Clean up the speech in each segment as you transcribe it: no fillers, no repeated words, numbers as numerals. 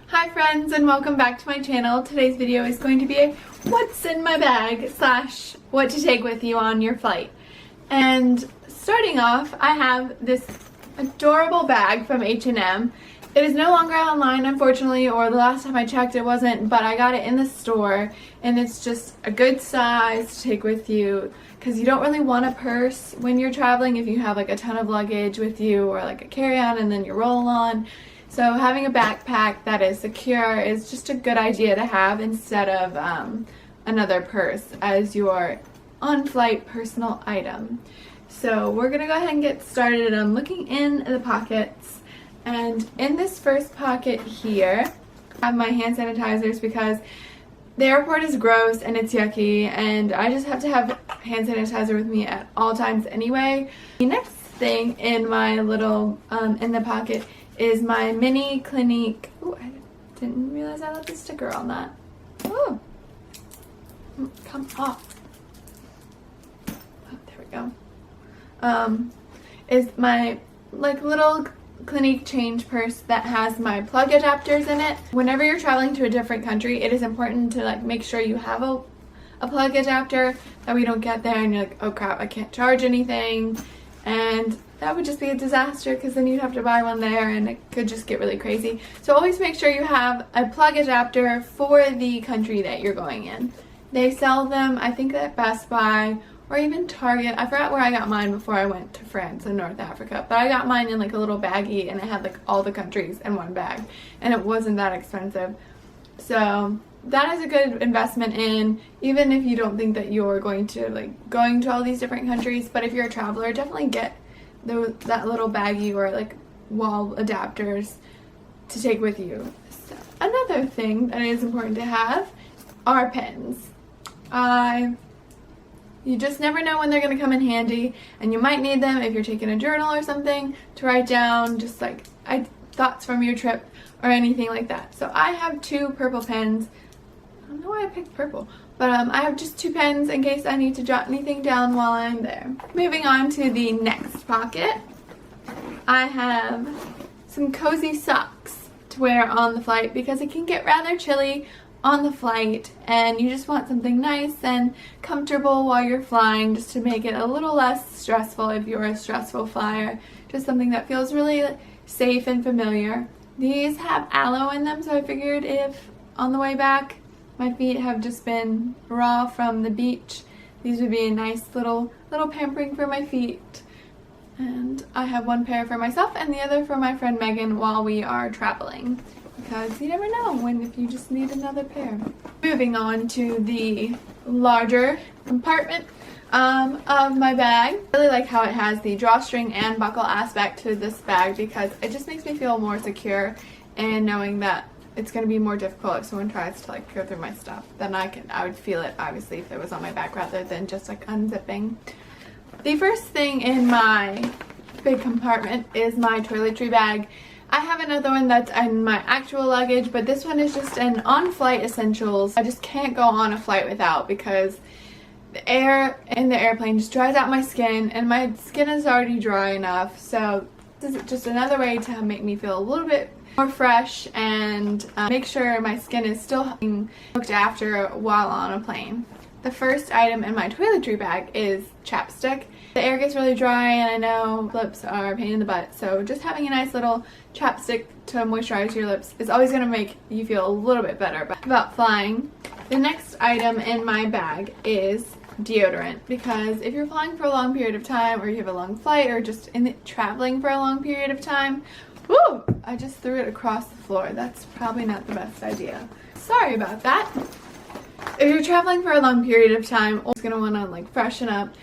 Hi friends, and welcome back to my channel. Today's video is going to be a what's in my bag slash what to take with you on your flight. And starting off, I have this adorable bag from H&M. It is no longer online, unfortunately, or the last time I checked it wasn't, but I got it in the store, and it's just a good size to take with you because you don't really want a purse when you're traveling if you have like a ton of luggage with you or like a carry-on and then your roll-on. So having a backpack that is secure is just a good idea to have instead of another purse as your on-flight personal item. So we're going to go ahead and get started, and I'm looking in the pockets. And in this first pocket here, I have my hand sanitizers because the airport is gross and it's yucky, and I just have to have hand sanitizer with me at all times anyway. The next thing in my little, in the pocket is my mini Clinique. Oh, I didn't realize I left the sticker on that. Oh, come off. Oh, there we go. Is my like little Clinique change purse that has my plug adapters in it. Whenever you're traveling to a different country, it is important to like make sure you have a plug adapter, that we don't get there and you're like, oh crap, I can't charge anything. And that would just be a disaster because then you'd have to buy one there and it could just get really crazy. So always make sure you have a plug adapter for the country that you're going in. They sell them, I think, at Best Buy or even Target. I forgot where I got mine before I went to France and North Africa, but I got mine in like a little baggie, and it had like all the countries in one bag, and it wasn't that expensive. So that is a good investment in, even if you don't think that you're going to all these different countries. But if you're a traveler, definitely get that little baggie or like wall adapters to take with you. So, another thing that is important to have are pens. You just never know when they're going to come in handy, and you might need them if you're taking a journal or something to write down just like thoughts from your trip or anything like that. So I have two purple pens. I don't know why I picked purple, but I have just two pens in case I need to jot anything down while I'm there. Moving on to the next pocket, I have some cozy socks to wear on the flight because it can get rather chilly on the flight, and you just want something nice and comfortable while you're flying, just to make it a little less stressful if you're a stressful flyer. Just something that feels really safe and familiar. These have aloe in them, so I figured if on the way back my feet have just been raw from the beach, these would be a nice little pampering for my feet. And I have one pair for myself and the other for my friend Megan while we are traveling, because you never know if you just need another pair. Moving on to the larger compartment of my bag. I really like how it has the drawstring and buckle aspect to this bag because it just makes me feel more secure, and knowing that it's going to be more difficult if someone tries to like go through my stuff, then I would feel it obviously if it was on my back rather than just like unzipping. The first thing in my big compartment is my toiletry bag. I have another one that's in my actual luggage, but this one is just an on-flight essentials. I just can't go on a flight without, because the air in the airplane just dries out my skin, and my skin is already dry enough. So this is just another way to make me feel a little bit more fresh and make sure my skin is still being looked after while on a plane. The first item in my toiletry bag is chapstick. The air gets really dry, and I know lips are a pain in the butt, so just having a nice little chapstick to moisturize your lips is always going to make you feel a little bit better about flying. The next item in my bag is deodorant, because if you're flying for a long period of time, or you have a long flight, or just traveling for a long period of time, woo! I just threw it across the floor. That's probably not the best idea. Sorry about that. If you're traveling for a long period of time, or going to want to like freshen up,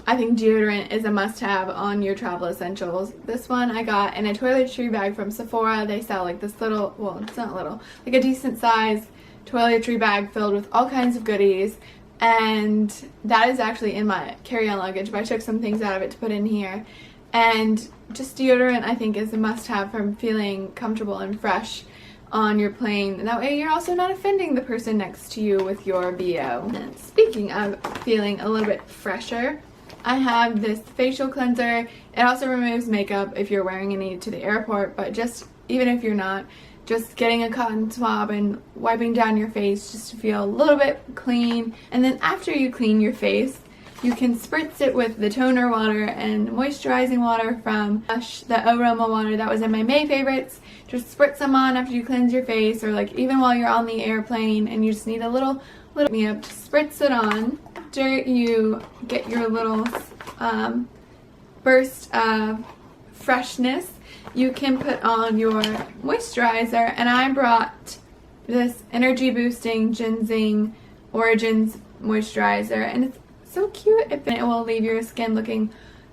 I think deodorant is a must-have on your travel essentials. This one I got in a toiletry bag from Sephora. They sell like this little, well, it's not little, like a decent size toiletry bag filled with all kinds of goodies. And that is actually in my carry-on luggage, but I took some things out of it to put in here. And just deodorant, I think, is a must-have for feeling comfortable and fresh on your plane, and that way you're also not offending the person next to you with your VO. And speaking of feeling a little bit fresher, I have this facial cleanser. It also removes makeup if you're wearing any to the airport, but just even if you're not, just getting a cotton swab and wiping down your face just to feel a little bit clean. And then after you clean your face, you can spritz it with the toner water and moisturizing water from Lush, the Aroma water that was in my May favorites. Just spritz them on after you cleanse your face, or like even while you're on the airplane and you just need a little me up, spritz it on. After you get your little burst of freshness, you can put on your moisturizer, and I brought this energy boosting ginseng Origins moisturizer, and it's so cute. It will leave your skin looking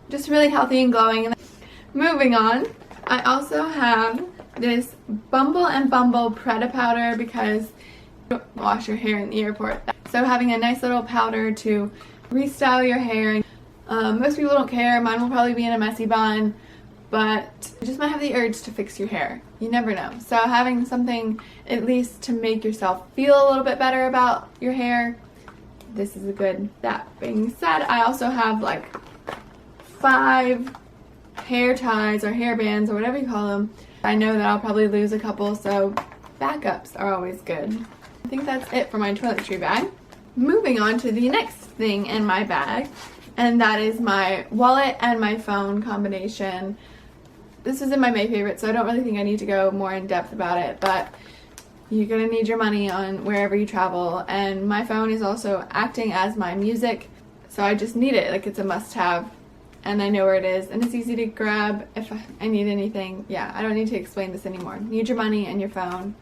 just really healthy and glowing. Moving on, I also have this Bumble and Bumble Preta powder because you don't wash your hair in the airport. So having a nice little powder to restyle your hair. Most people don't care. Mine will probably be in a messy bun, but you just might have the urge to fix your hair. You never know. So having something at least to make yourself feel a little bit better about your hair, this is a good. That being said, I also have like 5 hair ties or hair bands or whatever you call them. I know that I'll probably lose a couple, so backups are always good. I think that's it for my toiletry bag. Moving on to the next thing in my bag, and that is my wallet and my phone combination. This is in my May favorite, so I don't really think I need to go more in depth about it, but you're gonna need your money on wherever you travel, and my phone is also acting as my music, so I just need it. Like, it's a must-have, and I know where it is, and it's easy to grab if I need anything. Yeah, I don't need to explain this anymore. Need your money and your phone.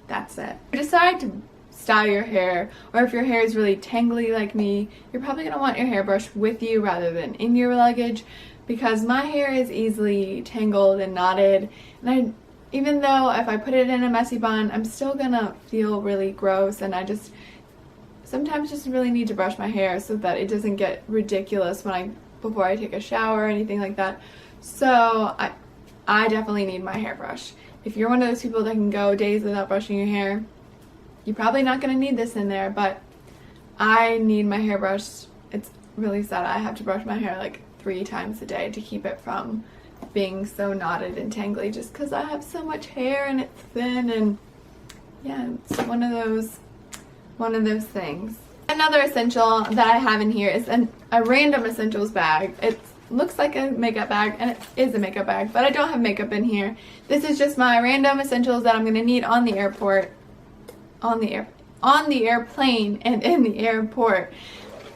That's it. Decide to style your hair, or if your hair is really tangly like me, you're probably gonna want your hairbrush with you rather than in your luggage, because my hair is easily tangled and knotted, and even though if I put it in a messy bun, I'm still gonna feel really gross, and I just sometimes just really need to brush my hair so that it doesn't get ridiculous before I take a shower or anything like that. So I definitely need my hairbrush. If you're one of those people that can go days without brushing your hair, you're probably not gonna need this in there, but I need my hairbrush. It's really sad. I have to brush my hair like 3 times a day to keep it from being so knotted and tangly, just because I have so much hair and it's thin, and yeah, it's one of those things. Another essential that I have in here is a random essentials bag. It looks like a makeup bag, and it is a makeup bag, but I don't have makeup in here. This is just my random essentials that I'm gonna need on the airport, on the airplane, and in the airport.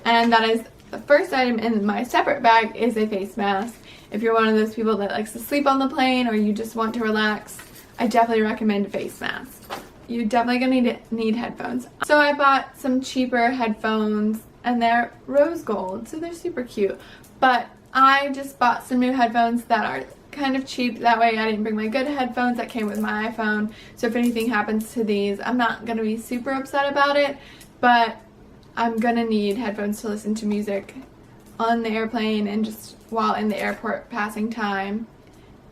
And that is the first item in my separate bag is a face mask. If you're one of those people that likes to sleep on the plane, or you just want to relax, I definitely recommend a face mask. You're definitely gonna need headphones. So I bought some cheaper headphones, and they're rose gold, so they're super cute. But I just bought some new headphones that are kind of cheap. That way I didn't bring my good headphones that came with my iPhone. So if anything happens to these, I'm not gonna be super upset about it, but I'm gonna need headphones to listen to music on the airplane and just while in the airport passing time.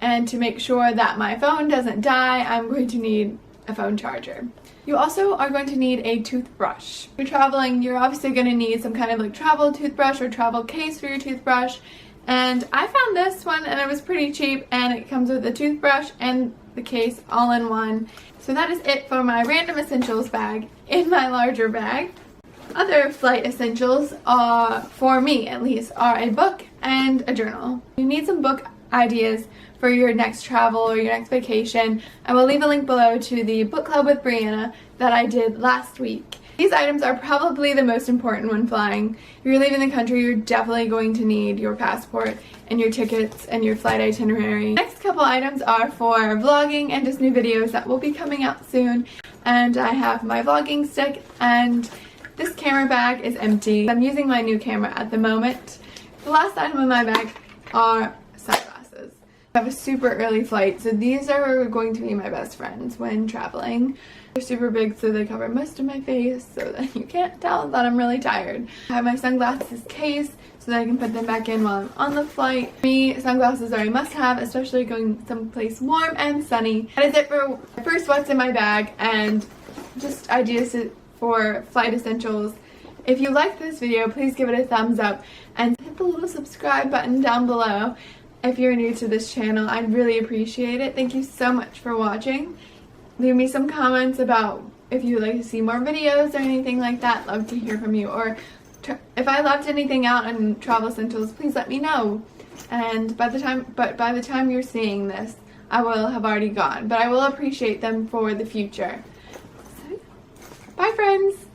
And to make sure that my phone doesn't die, I'm going to need a phone charger. You also are going to need a toothbrush. If you're traveling, you're obviously going to need some kind of like travel toothbrush or travel case for your toothbrush. And I found this one, and it was pretty cheap, and it comes with a toothbrush and the case all in one. So that is it for my random essentials bag in my larger bag. Other flight essentials are, for me at least, are a book and a journal. You need some book ideas for your next travel or your next vacation. I will leave a link below to the book club with Brianna that I did last week. These items are probably the most important when flying. If you're leaving the country, you're definitely going to need your passport and your tickets and your flight itinerary. Next couple items are for vlogging and just new videos that will be coming out soon. And I have my vlogging stick, and this camera bag is empty. I'm using my new camera at the moment. The last item in my bag are sunglasses. I have a super early flight, so these are going to be my best friends when traveling. They're super big, so they cover most of my face so that you can't tell that I'm really tired. I have my sunglasses case so that I can put them back in while I'm on the flight. For me, sunglasses are a must-have, especially going someplace warm and sunny. That is it for first what's in my bag and just ideas for flight essentials. If you liked this video, please give it a thumbs up and hit the little subscribe button down below if you're new to this channel. I'd really appreciate it. Thank you so much for watching, leave me some comments about if you would like to see more videos or anything like that. Love to hear from you. Or if I left anything out in travel essentials, please let me know. And by the time you're seeing this, I will have already gone. But I will appreciate them for the future. So, bye friends!